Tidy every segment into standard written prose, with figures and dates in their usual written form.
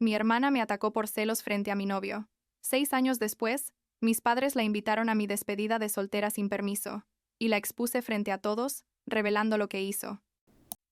Mi hermana me atacó por celos frente a mi novio. 6 años después, mis padres la invitaron a mi despedida de soltera sin permiso, y la expuse frente a todos, revelando lo que hizo.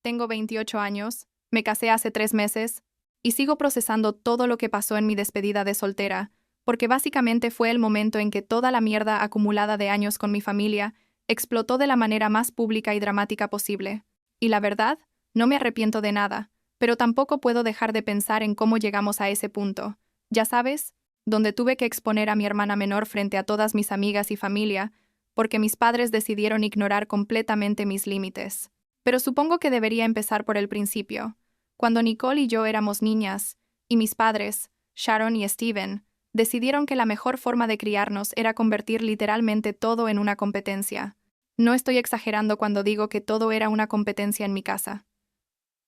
Tengo 28 años, me casé hace 3 meses, y sigo procesando todo lo que pasó en mi despedida de soltera, porque básicamente fue el momento en que toda la mierda acumulada de años con mi familia explotó de la manera más pública y dramática posible. Y la verdad, no me arrepiento de nada, pero tampoco puedo dejar de pensar en cómo llegamos a ese punto. Ya sabes, donde tuve que exponer a mi hermana menor frente a todas mis amigas y familia, porque mis padres decidieron ignorar completamente mis límites. Pero supongo que debería empezar por el principio. Cuando Nicole y yo éramos niñas, y mis padres, Sharon y Steven, decidieron que la mejor forma de criarnos era convertir literalmente todo en una competencia. No estoy exagerando cuando digo que todo era una competencia en mi casa.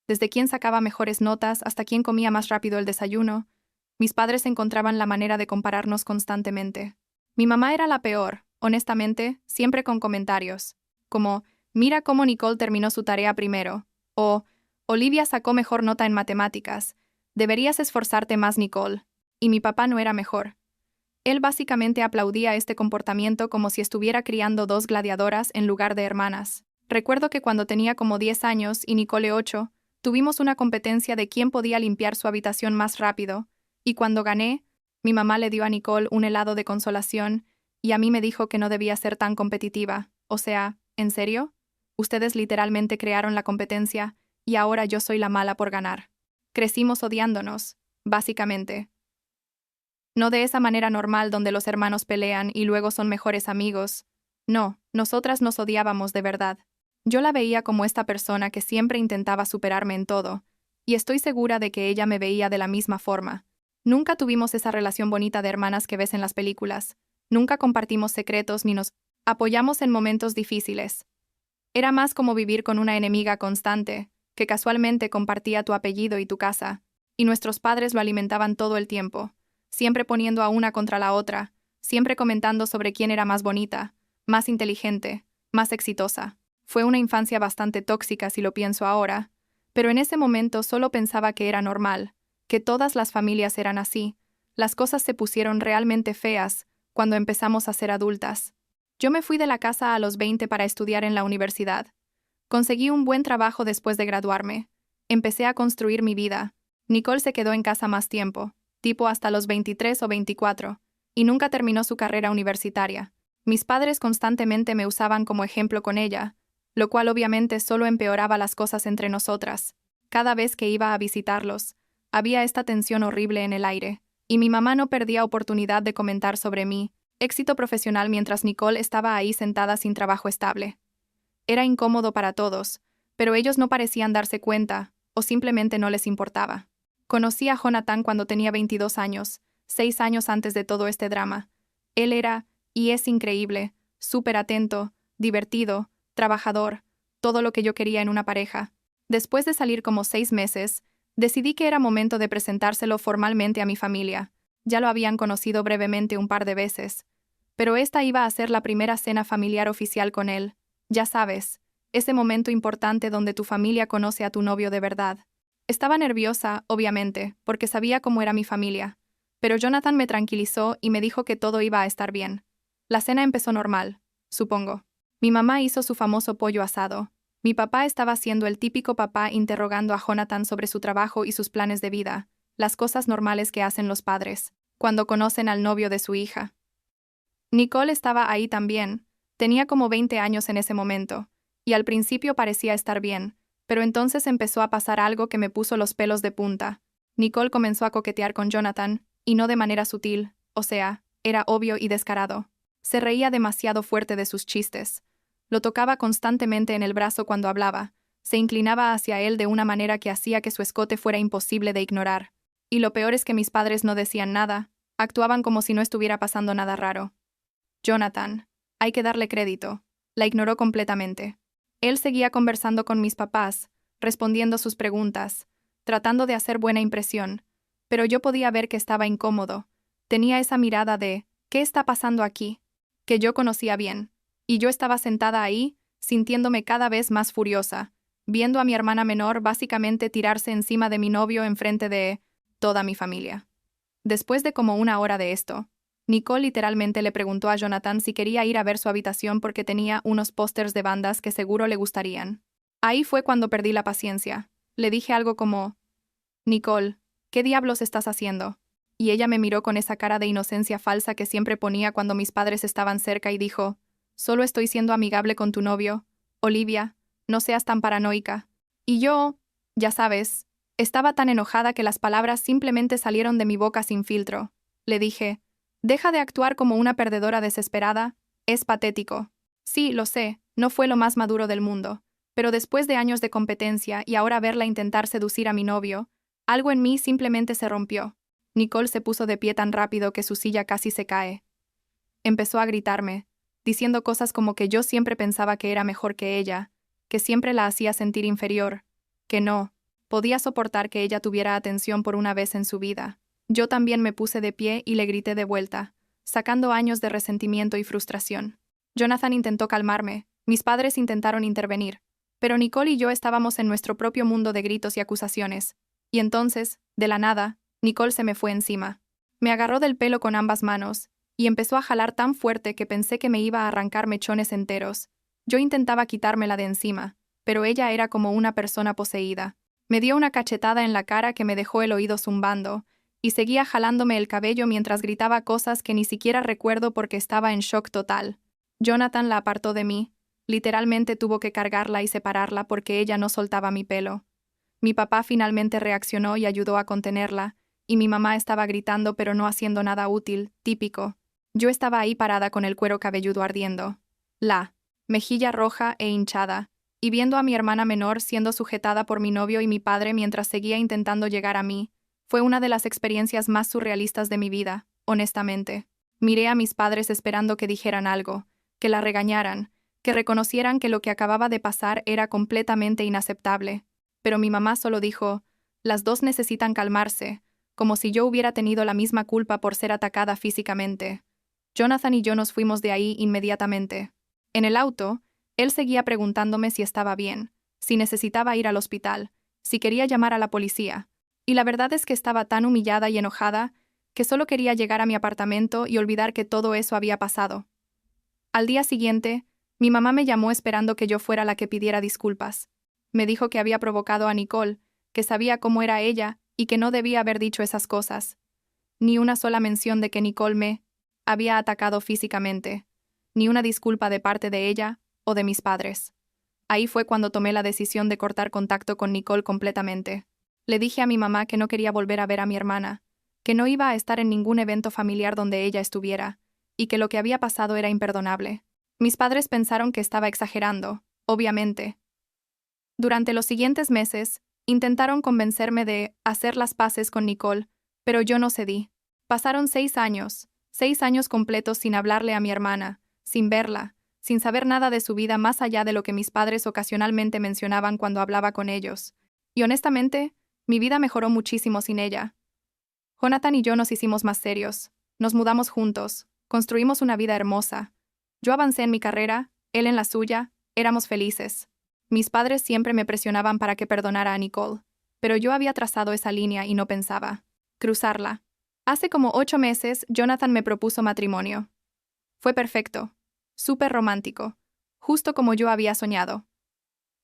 Desde quién sacaba mejores notas hasta quién comía más rápido el desayuno, mis padres encontraban la manera de compararnos constantemente. Mi mamá era la peor, honestamente, siempre con comentarios, como, mira cómo Nicole terminó su tarea primero, o, Olivia sacó mejor nota en matemáticas, deberías esforzarte más, Nicole. Y mi papá no era mejor. Él básicamente aplaudía este comportamiento como si estuviera criando dos gladiadoras en lugar de hermanas. Recuerdo que cuando tenía como 10 años y Nicole 8, tuvimos una competencia de quién podía limpiar su habitación más rápido, y cuando gané, mi mamá le dio a Nicole un helado de consolación y a mí me dijo que no debía ser tan competitiva. O sea, ¿en serio? Ustedes literalmente crearon la competencia y ahora yo soy la mala por ganar. Crecimos odiándonos, básicamente. No de esa manera normal donde los hermanos pelean y luego son mejores amigos. No, nosotras nos odiábamos de verdad. Yo la veía como esta persona que siempre intentaba superarme en todo, y estoy segura de que ella me veía de la misma forma. Nunca tuvimos esa relación bonita de hermanas que ves en las películas. Nunca compartimos secretos ni nos apoyamos en momentos difíciles. Era más como vivir con una enemiga constante, que casualmente compartía tu apellido y tu casa, y nuestros padres lo alimentaban todo el tiempo, siempre poniendo a una contra la otra, siempre comentando sobre quién era más bonita, más inteligente, más exitosa. Fue una infancia bastante tóxica si lo pienso ahora, pero en ese momento solo pensaba que era normal, que todas las familias eran así. Las cosas se pusieron realmente feas cuando empezamos a ser adultas. Yo me fui de la casa a los 20 para estudiar en la universidad. Conseguí un buen trabajo después de graduarme. Empecé a construir mi vida. Nicole se quedó en casa más tiempo, tipo hasta los 23 o 24, y nunca terminó su carrera universitaria. Mis padres constantemente me usaban como ejemplo con ella, lo cual obviamente solo empeoraba las cosas entre nosotras. Cada vez que iba a visitarlos, había esta tensión horrible en el aire, y mi mamá no perdía oportunidad de comentar sobre mí, éxito profesional mientras Nicole estaba ahí sentada sin trabajo estable. Era incómodo para todos, pero ellos no parecían darse cuenta, o simplemente no les importaba. Conocí a Jonathan cuando tenía 22 años, 6 años antes de todo este drama. Él era, y es increíble, súper atento, divertido, trabajador, todo lo que yo quería en una pareja. Después de salir como 6 meses, decidí que era momento de presentárselo formalmente a mi familia. Ya lo habían conocido brevemente un par de veces, pero esta iba a ser la primera cena familiar oficial con él. Ya sabes, ese momento importante donde tu familia conoce a tu novio de verdad. Estaba nerviosa, obviamente, porque sabía cómo era mi familia, pero Jonathan me tranquilizó y me dijo que todo iba a estar bien. La cena empezó normal, supongo. Mi mamá hizo su famoso pollo asado. Mi papá estaba siendo el típico papá interrogando a Jonathan sobre su trabajo y sus planes de vida, las cosas normales que hacen los padres, cuando conocen al novio de su hija. Nicole estaba ahí también. Tenía como 20 años en ese momento, y al principio parecía estar bien, pero entonces empezó a pasar algo que me puso los pelos de punta. Nicole comenzó a coquetear con Jonathan, y no de manera sutil, o sea, era obvio y descarado. Se reía demasiado fuerte de sus chistes. Lo tocaba constantemente en el brazo cuando hablaba, se inclinaba hacia él de una manera que hacía que su escote fuera imposible de ignorar. Y lo peor es que mis padres no decían nada, actuaban como si no estuviera pasando nada raro. Jonathan, hay que darle crédito, la ignoró completamente. Él seguía conversando con mis papás, respondiendo sus preguntas, tratando de hacer buena impresión, pero yo podía ver que estaba incómodo. Tenía esa mirada de, ¿qué está pasando aquí?, que yo conocía bien, y yo estaba sentada ahí, sintiéndome cada vez más furiosa, viendo a mi hermana menor básicamente tirarse encima de mi novio enfrente de toda mi familia. Después de como una hora de esto, Nicole literalmente le preguntó a Jonathan si quería ir a ver su habitación porque tenía unos pósters de bandas que seguro le gustarían. Ahí fue cuando perdí la paciencia. Le dije algo como, Nicole, ¿qué diablos estás haciendo? Y ella me miró con esa cara de inocencia falsa que siempre ponía cuando mis padres estaban cerca y dijo, solo estoy siendo amigable con tu novio. Olivia, no seas tan paranoica. Y yo, ya sabes, estaba tan enojada que las palabras simplemente salieron de mi boca sin filtro. Le dije, deja de actuar como una perdedora desesperada, es patético. Sí, lo sé, no fue lo más maduro del mundo, pero después de años de competencia y ahora verla intentar seducir a mi novio, algo en mí simplemente se rompió. Nicole se puso de pie tan rápido que su silla casi se cae. Empezó a gritarme, diciendo cosas como que yo siempre pensaba que era mejor que ella, que siempre la hacía sentir inferior, que no podía soportar que ella tuviera atención por una vez en su vida. Yo también me puse de pie y le grité de vuelta, sacando años de resentimiento y frustración. Jonathan intentó calmarme, mis padres intentaron intervenir, pero Nicole y yo estábamos en nuestro propio mundo de gritos y acusaciones. Y entonces, de la nada, Nicole se me fue encima. Me agarró del pelo con ambas manos, y empezó a jalar tan fuerte que pensé que me iba a arrancar mechones enteros. Yo intentaba quitármela de encima, pero ella era como una persona poseída. Me dio una cachetada en la cara que me dejó el oído zumbando, y seguía jalándome el cabello mientras gritaba cosas que ni siquiera recuerdo porque estaba en shock total. Jonathan la apartó de mí. Literalmente tuvo que cargarla y separarla porque ella no soltaba mi pelo. Mi papá finalmente reaccionó y ayudó a contenerla, y mi mamá estaba gritando pero no haciendo nada útil, típico. Yo estaba ahí parada con el cuero cabelludo ardiendo, la mejilla roja e hinchada, y viendo a mi hermana menor siendo sujetada por mi novio y mi padre mientras seguía intentando llegar a mí. Fue una de las experiencias más surrealistas de mi vida, honestamente. Miré a mis padres esperando que dijeran algo, que la regañaran, que reconocieran que lo que acababa de pasar era completamente inaceptable. Pero mi mamá solo dijo, las dos necesitan calmarse, como si yo hubiera tenido la misma culpa por ser atacada físicamente. Jonathan y yo nos fuimos de ahí inmediatamente. En el auto, él seguía preguntándome si estaba bien, si necesitaba ir al hospital, si quería llamar a la policía. Y la verdad es que estaba tan humillada y enojada que solo quería llegar a mi apartamento y olvidar que todo eso había pasado. Al día siguiente, mi mamá me llamó esperando que yo fuera la que pidiera disculpas. Me dijo que había provocado a Nicole, que sabía cómo era ella y que no debía haber dicho esas cosas. Ni una sola mención de que Nicole me había atacado físicamente, ni una disculpa de parte de ella o de mis padres. Ahí fue cuando tomé la decisión de cortar contacto con Nicole completamente. Le dije a mi mamá que no quería volver a ver a mi hermana, que no iba a estar en ningún evento familiar donde ella estuviera, y que lo que había pasado era imperdonable. Mis padres pensaron que estaba exagerando, obviamente. Durante los siguientes meses, intentaron convencerme de hacer las paces con Nicole, pero yo no cedí. Pasaron 6 años completos sin hablarle a mi hermana, sin verla, sin saber nada de su vida más allá de lo que mis padres ocasionalmente mencionaban cuando hablaba con ellos. Y honestamente, mi vida mejoró muchísimo sin ella. Jonathan y yo nos hicimos más serios, nos mudamos juntos, construimos una vida hermosa. Yo avancé en mi carrera, él en la suya, éramos felices. Mis padres siempre me presionaban para que perdonara a Nicole, pero yo había trazado esa línea y no pensaba cruzarla. Hace como 8 meses, Jonathan me propuso matrimonio. Fue perfecto, súper romántico, justo como yo había soñado.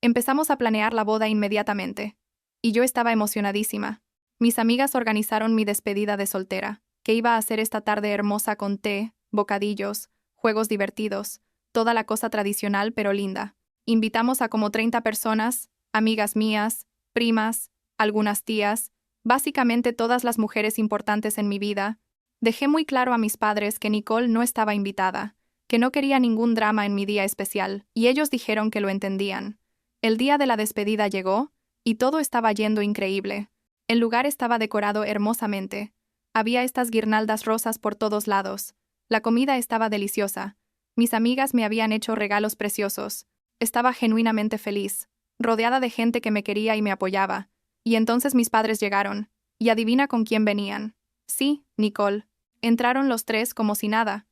Empezamos a planear la boda inmediatamente, y yo estaba emocionadísima. Mis amigas organizaron mi despedida de soltera, que iba a ser esta tarde hermosa con té, bocadillos, juegos divertidos, toda la cosa tradicional pero linda. Invitamos a como 30 personas, amigas mías, primas, algunas tías, básicamente todas las mujeres importantes en mi vida. Dejé muy claro a mis padres que Nicole no estaba invitada, que no quería ningún drama en mi día especial, y ellos dijeron que lo entendían. El día de la despedida llegó, y todo estaba yendo increíble. El lugar estaba decorado hermosamente. Había estas guirnaldas rosas por todos lados. La comida estaba deliciosa. Mis amigas me habían hecho regalos preciosos. Estaba genuinamente feliz, rodeada de gente que me quería y me apoyaba. Y entonces mis padres llegaron. Y adivina con quién venían. Sí, Nicole. Entraron los tres como si nada.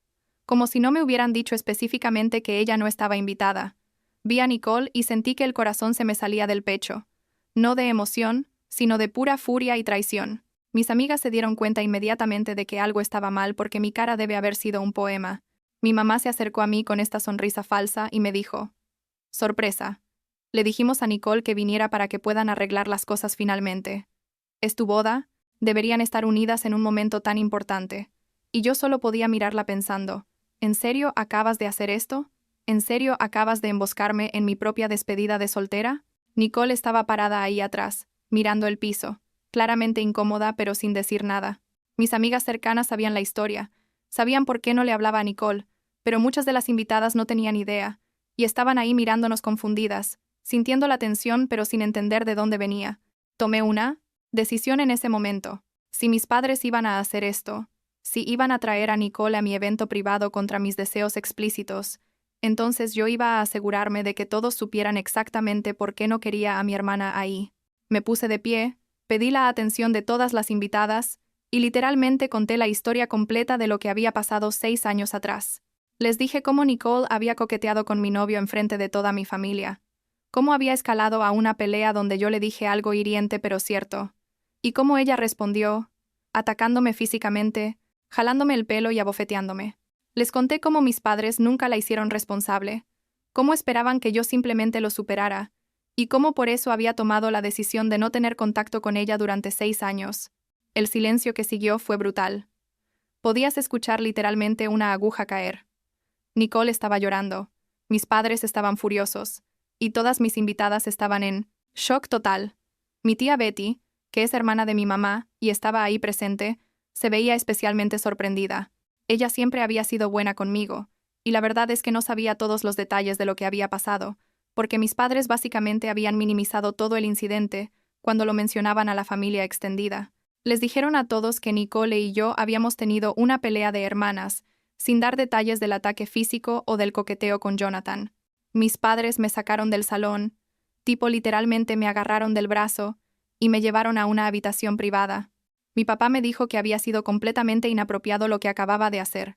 Como si no me hubieran dicho específicamente que ella no estaba invitada. Vi a Nicole y sentí que el corazón se me salía del pecho. No de emoción, sino de pura furia y traición. Mis amigas se dieron cuenta inmediatamente de que algo estaba mal porque mi cara debe haber sido un poema. Mi mamá se acercó a mí con esta sonrisa falsa y me dijo: «Sorpresa. Le dijimos a Nicole que viniera para que puedan arreglar las cosas finalmente. Es tu boda, deberían estar unidas en un momento tan importante». Y yo solo podía mirarla pensando: ¿en serio acabas de hacer esto? ¿En serio acabas de emboscarme en mi propia despedida de soltera? Nicole estaba parada ahí atrás, mirando el piso, claramente incómoda pero sin decir nada. Mis amigas cercanas sabían la historia, sabían por qué no le hablaba a Nicole, pero muchas de las invitadas no tenían idea, y estaban ahí mirándonos confundidas, sintiendo la tensión pero sin entender de dónde venía. Tomé una decisión en ese momento. Si mis padres iban a hacer esto, si iban a traer a Nicole a mi evento privado contra mis deseos explícitos, entonces yo iba a asegurarme de que todos supieran exactamente por qué no quería a mi hermana ahí. Me puse de pie, pedí la atención de todas las invitadas, y literalmente conté la historia completa de lo que había pasado 6 años atrás. Les dije cómo Nicole había coqueteado con mi novio enfrente de toda mi familia, cómo había escalado a una pelea donde yo le dije algo hiriente pero cierto, y cómo ella respondió, atacándome físicamente, jalándome el pelo y abofeteándome. Les conté cómo mis padres nunca la hicieron responsable, cómo esperaban que yo simplemente lo superara, y cómo por eso había tomado la decisión de no tener contacto con ella durante 6 años. El silencio que siguió fue brutal. Podías escuchar literalmente una aguja caer. Nicole estaba llorando, mis padres estaban furiosos, y todas mis invitadas estaban en shock total. Mi tía Betty, que es hermana de mi mamá y estaba ahí presente, se veía especialmente sorprendida. Ella siempre había sido buena conmigo, y la verdad es que no sabía todos los detalles de lo que había pasado, porque mis padres básicamente habían minimizado todo el incidente cuando lo mencionaban a la familia extendida. Les dijeron a todos que Nicole y yo habíamos tenido una pelea de hermanas, sin dar detalles del ataque físico o del coqueteo con Jonathan. Mis padres me sacaron del salón, tipo literalmente me agarraron del brazo, y me llevaron a una habitación privada. Mi papá me dijo que había sido completamente inapropiado lo que acababa de hacer,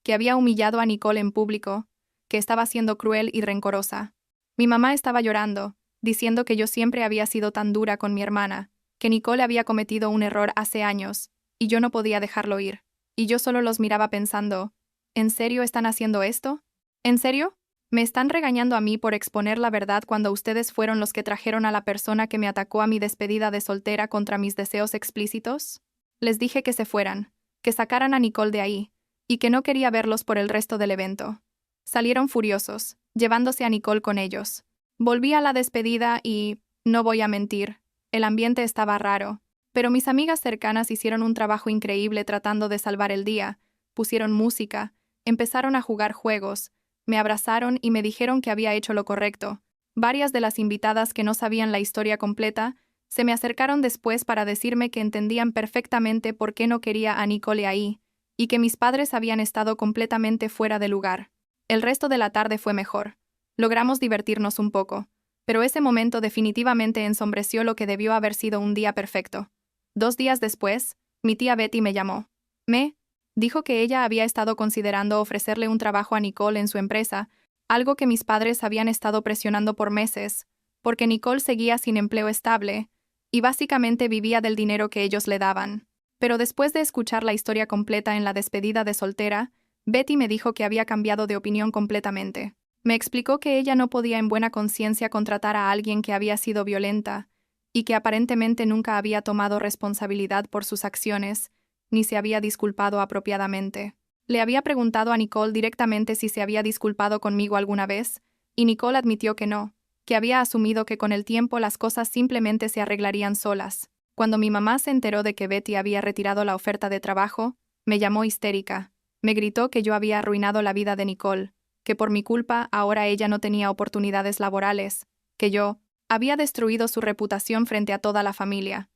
que había humillado a Nicole en público, que estaba siendo cruel y rencorosa. Mi mamá estaba llorando, diciendo que yo siempre había sido tan dura con mi hermana, que Nicole había cometido un error hace años, y yo no podía dejarlo ir. Y yo solo los miraba pensando, ¿en serio están haciendo esto? ¿En serio? ¿Me están regañando a mí por exponer la verdad cuando ustedes fueron los que trajeron a la persona que me atacó a mi despedida de soltera contra mis deseos explícitos? Les dije que se fueran, que sacaran a Nicole de ahí, y que no quería verlos por el resto del evento. Salieron furiosos, llevándose a Nicole con ellos. Volví a la despedida y, no voy a mentir, el ambiente estaba raro, pero mis amigas cercanas hicieron un trabajo increíble tratando de salvar el día, pusieron música, empezaron a jugar juegos, me abrazaron y me dijeron que había hecho lo correcto. Varias de las invitadas que no sabían la historia completa se me acercaron después para decirme que entendían perfectamente por qué no quería a Nicole ahí, y que mis padres habían estado completamente fuera de lugar. El resto de la tarde fue mejor. Logramos divertirnos un poco, pero ese momento definitivamente ensombreció lo que debió haber sido un día perfecto. 2 días después, mi tía Betty me llamó. Dijo que ella había estado considerando ofrecerle un trabajo a Nicole en su empresa, algo que mis padres habían estado presionando por meses, porque Nicole seguía sin empleo estable, y básicamente vivía del dinero que ellos le daban. Pero después de escuchar la historia completa en la despedida de soltera, Betty me dijo que había cambiado de opinión completamente. Me explicó que ella no podía en buena conciencia contratar a alguien que había sido violenta, y que aparentemente nunca había tomado responsabilidad por sus acciones, ni se había disculpado apropiadamente. Le había preguntado a Nicole directamente si se había disculpado conmigo alguna vez, y Nicole admitió que no, que había asumido que con el tiempo las cosas simplemente se arreglarían solas. Cuando mi mamá se enteró de que Betty había retirado la oferta de trabajo, me llamó histérica. Me gritó que yo había arruinado la vida de Nicole, que por mi culpa ahora ella no tenía oportunidades laborales, que yo había destruido su reputación frente a toda la familia.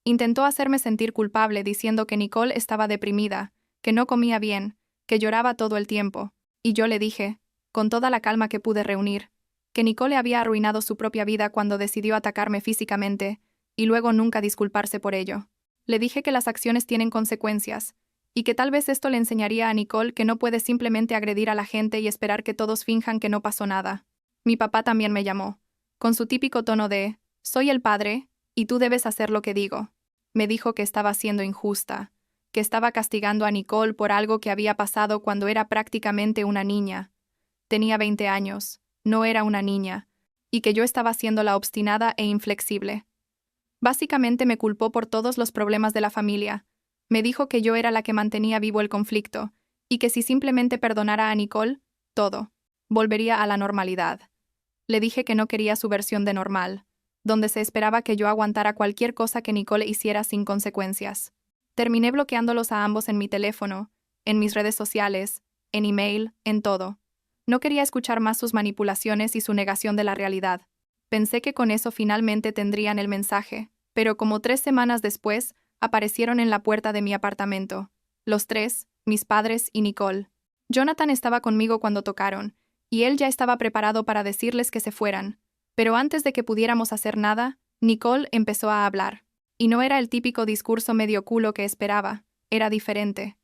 Intentó hacerme sentir culpable diciendo que Nicole estaba deprimida, que no comía bien, que lloraba todo el tiempo, y yo le dije, con toda la calma que pude reunir, que Nicole había arruinado su propia vida cuando decidió atacarme físicamente, y luego nunca disculparse por ello. Le dije que las acciones tienen consecuencias, y que tal vez esto le enseñaría a Nicole que no puede simplemente agredir a la gente y esperar que todos finjan que no pasó nada. Mi papá también me llamó, con su típico tono de, soy el padre, y tú debes hacer lo que digo. Me dijo que estaba siendo injusta, que estaba castigando a Nicole por algo que había pasado cuando era prácticamente una niña. Tenía 20 años, no era una niña, y que yo estaba siendo la obstinada e inflexible. Básicamente me culpó por todos los problemas de la familia. Me dijo que yo era la que mantenía vivo el conflicto, y que si simplemente perdonara a Nicole, todo volvería a la normalidad. Le dije que no quería su versión de normal, donde se esperaba que yo aguantara cualquier cosa que Nicole hiciera sin consecuencias. Terminé bloqueándolos a ambos en mi teléfono, en mis redes sociales, en email, en todo. No quería escuchar más sus manipulaciones y su negación de la realidad. Pensé que con eso finalmente tendrían el mensaje, pero como 3 semanas después, aparecieron en la puerta de mi apartamento. Los tres, mis padres y Nicole. Jonathan estaba conmigo cuando tocaron, y él ya estaba preparado para decirles que se fueran. Pero antes de que pudiéramos hacer nada, Nicole empezó a hablar. Y no era el típico discurso medio culo que esperaba, era diferente.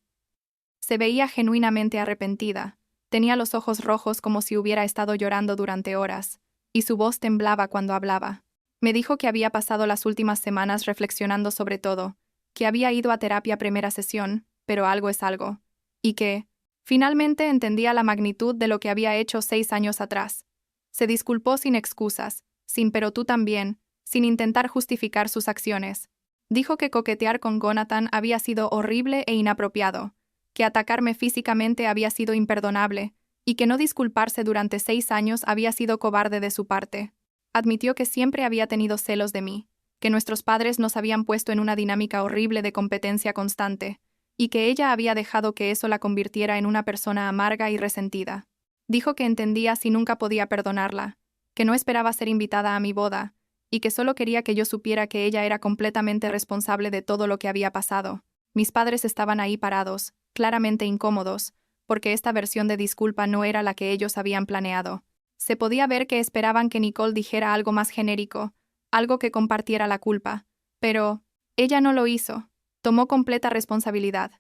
Se veía genuinamente arrepentida. Tenía los ojos rojos como si hubiera estado llorando durante horas, y su voz temblaba cuando hablaba. Me dijo que había pasado las últimas semanas reflexionando sobre todo, que había ido a terapia primera sesión, pero algo es algo, y que, finalmente entendía la magnitud de lo que había hecho 6 años atrás. Se disculpó sin excusas, sin pero tú también, sin intentar justificar sus acciones. Dijo que coquetear con Jonathan había sido horrible e inapropiado, que atacarme físicamente había sido imperdonable, y que no disculparse durante 6 años había sido cobarde de su parte. Admitió que siempre había tenido celos de mí, que nuestros padres nos habían puesto en una dinámica horrible de competencia constante, y que ella había dejado que eso la convirtiera en una persona amarga y resentida. Dijo que entendía si nunca podía perdonarla, que no esperaba ser invitada a mi boda, y que solo quería que yo supiera que ella era completamente responsable de todo lo que había pasado. Mis padres estaban ahí parados, claramente incómodos, porque esta versión de disculpa no era la que ellos habían planeado. Se podía ver que esperaban que Nicole dijera algo más genérico, algo que compartiera la culpa, pero ella no lo hizo. Tomó completa responsabilidad.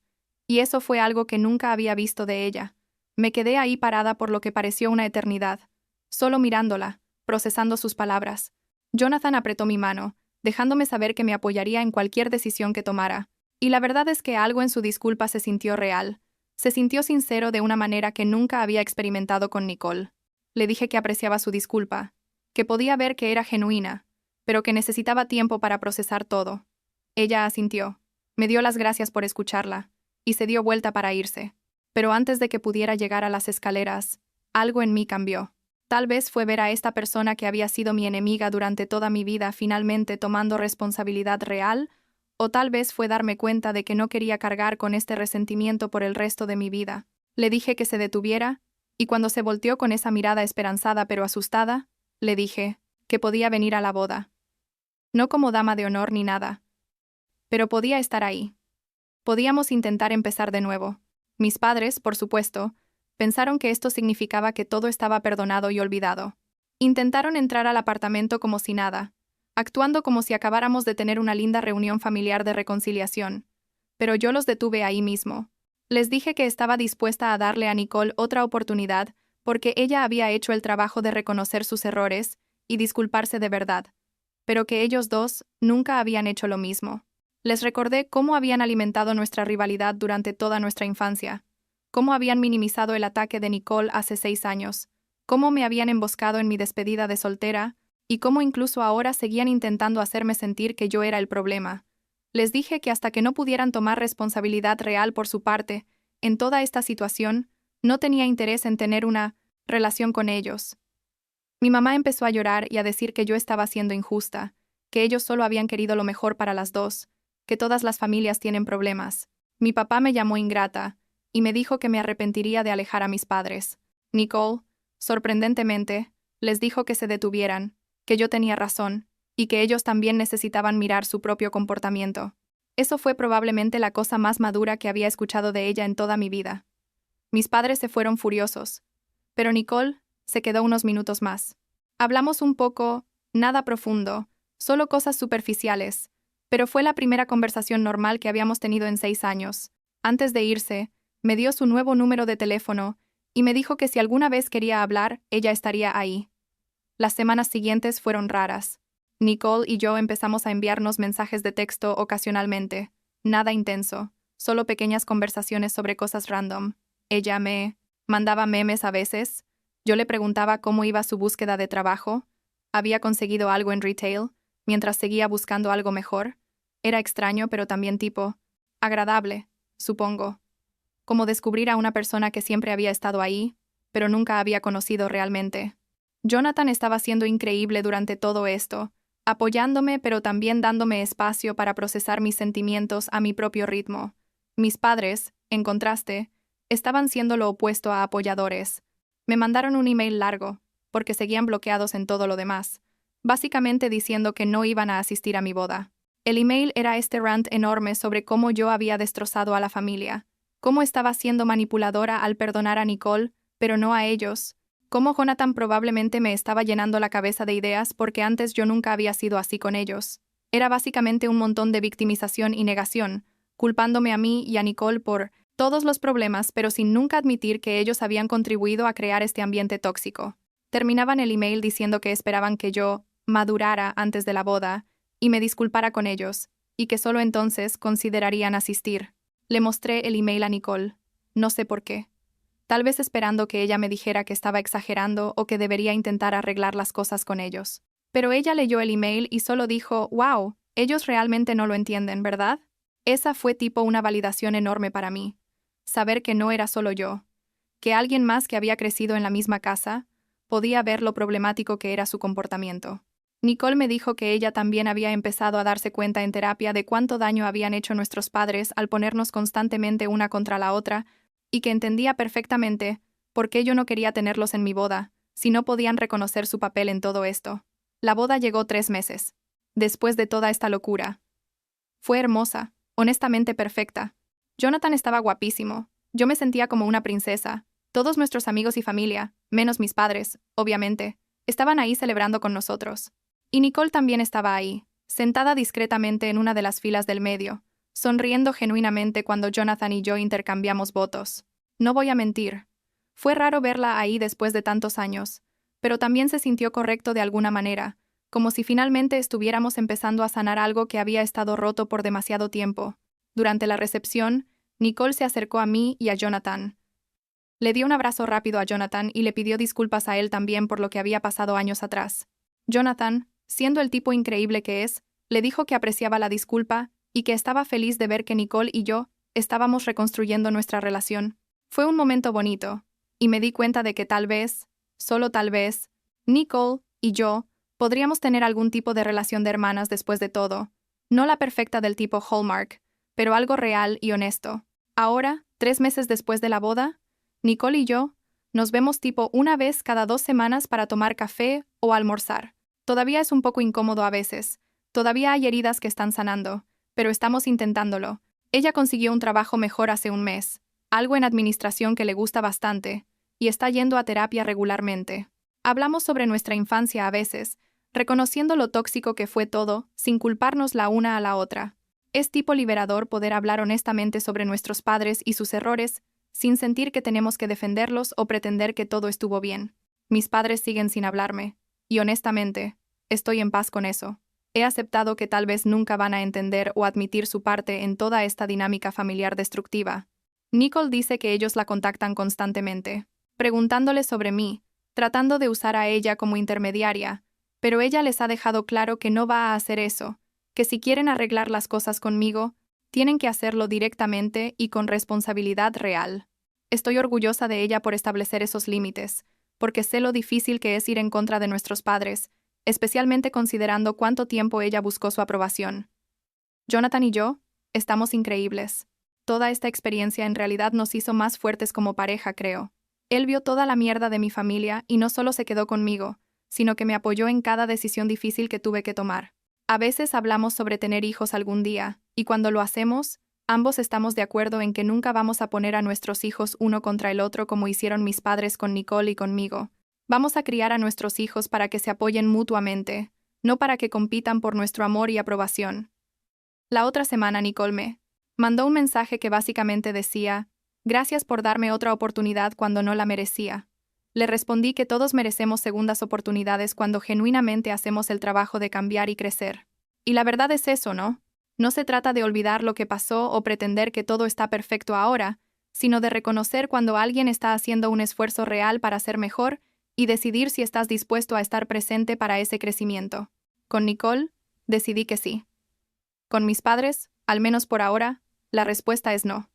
Y eso fue algo que nunca había visto de ella. Me quedé ahí parada por lo que pareció una eternidad, solo mirándola, procesando sus palabras. Jonathan apretó mi mano, dejándome saber que me apoyaría en cualquier decisión que tomara. Y la verdad es que algo en su disculpa se sintió real. Se sintió sincero de una manera que nunca había experimentado con Nicole. Le dije que apreciaba su disculpa, que podía ver que era genuina, pero que necesitaba tiempo para procesar todo. Ella asintió. Me dio las gracias por escucharla, y se dio vuelta para irse. Pero antes de que pudiera llegar a las escaleras, algo en mí cambió. Tal vez fue ver a esta persona que había sido mi enemiga durante toda mi vida finalmente tomando responsabilidad real, o tal vez fue darme cuenta de que no quería cargar con este resentimiento por el resto de mi vida. Le dije que se detuviera, y cuando se volteó con esa mirada esperanzada pero asustada, le dije que podía venir a la boda. No como dama de honor ni nada, pero podía estar ahí. Podíamos intentar empezar de nuevo. Mis padres, por supuesto, pensaron que esto significaba que todo estaba perdonado y olvidado. Intentaron entrar al apartamento como si nada, actuando como si acabáramos de tener una linda reunión familiar de reconciliación. Pero yo los detuve ahí mismo. Les dije que estaba dispuesta a darle a Nicole otra oportunidad porque ella había hecho el trabajo de reconocer sus errores y disculparse de verdad, pero que ellos dos nunca habían hecho lo mismo. Les recordé cómo habían alimentado nuestra rivalidad durante toda nuestra infancia, cómo habían minimizado el ataque de Nicole hace 6 años, cómo me habían emboscado en mi despedida de soltera y cómo incluso ahora seguían intentando hacerme sentir que yo era el problema. Les dije que hasta que no pudieran tomar responsabilidad real por su parte, en toda esta situación, no tenía interés en tener una relación con ellos. Mi mamá empezó a llorar y a decir que yo estaba siendo injusta, que ellos solo habían querido lo mejor para las dos, que todas las familias tienen problemas. Mi papá me llamó ingrata, y me dijo que me arrepentiría de alejar a mis padres. Nicole, sorprendentemente, les dijo que se detuvieran, que yo tenía razón, y que ellos también necesitaban mirar su propio comportamiento. Eso fue probablemente la cosa más madura que había escuchado de ella en toda mi vida. Mis padres se fueron furiosos, pero Nicole se quedó unos minutos más. Hablamos un poco, nada profundo, solo cosas superficiales, pero fue la primera conversación normal que habíamos tenido en 6 años. Antes de irse, me dio su nuevo número de teléfono y me dijo que si alguna vez quería hablar, ella estaría ahí. Las semanas siguientes fueron raras. Nicole y yo empezamos a enviarnos mensajes de texto ocasionalmente. Nada intenso, solo pequeñas conversaciones sobre cosas random. Ella me mandaba memes a veces. Yo le preguntaba cómo iba su búsqueda de trabajo. Había conseguido algo en retail, mientras seguía buscando algo mejor. Era extraño, pero también tipo agradable, supongo. Como descubrir a una persona que siempre había estado ahí, pero nunca había conocido realmente. Jonathan estaba siendo increíble durante todo esto, apoyándome pero también dándome espacio para procesar mis sentimientos a mi propio ritmo. Mis padres, en contraste, estaban siendo lo opuesto a apoyadores. Me mandaron un email largo, porque seguían bloqueados en todo lo demás, básicamente diciendo que no iban a asistir a mi boda. El email era este rant enorme sobre cómo yo había destrozado a la familia, cómo estaba siendo manipuladora al perdonar a Nicole, pero no a ellos, cómo Jonathan probablemente me estaba llenando la cabeza de ideas porque antes yo nunca había sido así con ellos. Era básicamente un montón de victimización y negación, culpándome a mí y a Nicole por todos los problemas, pero sin nunca admitir que ellos habían contribuido a crear este ambiente tóxico. Terminaban el email diciendo que esperaban que yo madurara antes de la boda y me disculpara con ellos, y que solo entonces considerarían asistir. Le mostré el email a Nicole. No sé por qué. Tal vez esperando que ella me dijera que estaba exagerando o que debería intentar arreglar las cosas con ellos. Pero ella leyó el email y solo dijo, «Wow, ellos realmente no lo entienden, ¿verdad?» Esa fue tipo una validación enorme para mí. Saber que no era solo yo. Que alguien más que había crecido en la misma casa podía ver lo problemático que era su comportamiento. Nicole me dijo que ella también había empezado a darse cuenta en terapia de cuánto daño habían hecho nuestros padres al ponernos constantemente una contra la otra, y que entendía perfectamente por qué yo no quería tenerlos en mi boda, si no podían reconocer su papel en todo esto. La boda llegó 3 meses. Después de toda esta locura. Fue hermosa, honestamente perfecta. Jonathan estaba guapísimo. Yo me sentía como una princesa. Todos nuestros amigos y familia, menos mis padres, obviamente, estaban ahí celebrando con nosotros. Y Nicole también estaba ahí, sentada discretamente en una de las filas del medio, sonriendo genuinamente cuando Jonathan y yo intercambiamos votos. No voy a mentir. Fue raro verla ahí después de tantos años, pero también se sintió correcto de alguna manera, como si finalmente estuviéramos empezando a sanar algo que había estado roto por demasiado tiempo. Durante la recepción, Nicole se acercó a mí y a Jonathan. Le dio un abrazo rápido a Jonathan y le pidió disculpas a él también por lo que había pasado años atrás. Jonathan, siendo el tipo increíble que es, le dijo que apreciaba la disculpa y que estaba feliz de ver que Nicole y yo estábamos reconstruyendo nuestra relación. Fue un momento bonito, y me di cuenta de que tal vez, solo tal vez, Nicole y yo podríamos tener algún tipo de relación de hermanas después de todo. No la perfecta del tipo Hallmark, pero algo real y honesto. Ahora, 3 meses después de la boda, Nicole y yo nos vemos tipo una vez cada 2 semanas para tomar café o almorzar. Todavía es un poco incómodo a veces. Todavía hay heridas que están sanando, pero estamos intentándolo. Ella consiguió un trabajo mejor hace un mes, algo en administración que le gusta bastante, y está yendo a terapia regularmente. Hablamos sobre nuestra infancia a veces, reconociendo lo tóxico que fue todo, sin culparnos la una a la otra. Es tipo liberador poder hablar honestamente sobre nuestros padres y sus errores, sin sentir que tenemos que defenderlos o pretender que todo estuvo bien. Mis padres siguen sin hablarme, y honestamente, estoy en paz con eso. He aceptado que tal vez nunca van a entender o admitir su parte en toda esta dinámica familiar destructiva. Nicole dice que ellos la contactan constantemente, preguntándole sobre mí, tratando de usar a ella como intermediaria, pero ella les ha dejado claro que no va a hacer eso, que si quieren arreglar las cosas conmigo, tienen que hacerlo directamente y con responsabilidad real. Estoy orgullosa de ella por establecer esos límites, porque sé lo difícil que es ir en contra de nuestros padres, especialmente considerando cuánto tiempo ella buscó su aprobación. Jonathan y yo estamos increíbles. Toda esta experiencia en realidad nos hizo más fuertes como pareja, creo. Él vio toda la mierda de mi familia y no solo se quedó conmigo, sino que me apoyó en cada decisión difícil que tuve que tomar. A veces hablamos sobre tener hijos algún día, y cuando lo hacemos, ambos estamos de acuerdo en que nunca vamos a poner a nuestros hijos uno contra el otro como hicieron mis padres con Nicole y conmigo. Vamos a criar a nuestros hijos para que se apoyen mutuamente, no para que compitan por nuestro amor y aprobación. La otra semana Nicole me mandó un mensaje que básicamente decía, «Gracias por darme otra oportunidad cuando no la merecía». Le respondí que todos merecemos segundas oportunidades cuando genuinamente hacemos el trabajo de cambiar y crecer. Y la verdad es eso, ¿no? No se trata de olvidar lo que pasó o pretender que todo está perfecto ahora, sino de reconocer cuando alguien está haciendo un esfuerzo real para ser mejor y decidir si estás dispuesto a estar presente para ese crecimiento. Con Nicole, decidí que sí. Con mis padres, al menos por ahora, la respuesta es no.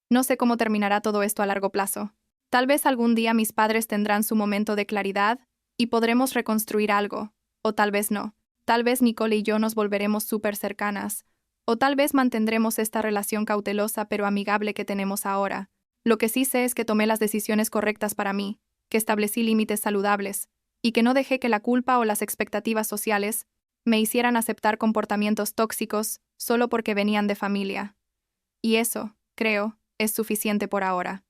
No sé cómo terminará todo esto a largo plazo. Tal vez algún día mis padres tendrán su momento de claridad y podremos reconstruir algo, o tal vez no. Tal vez Nicole y yo nos volveremos súper cercanas, o tal vez mantendremos esta relación cautelosa pero amigable que tenemos ahora. Lo que sí sé es que tomé las decisiones correctas para mí, que establecí límites saludables, y que no dejé que la culpa o las expectativas sociales me hicieran aceptar comportamientos tóxicos solo porque venían de familia. Y eso, creo, es suficiente por ahora.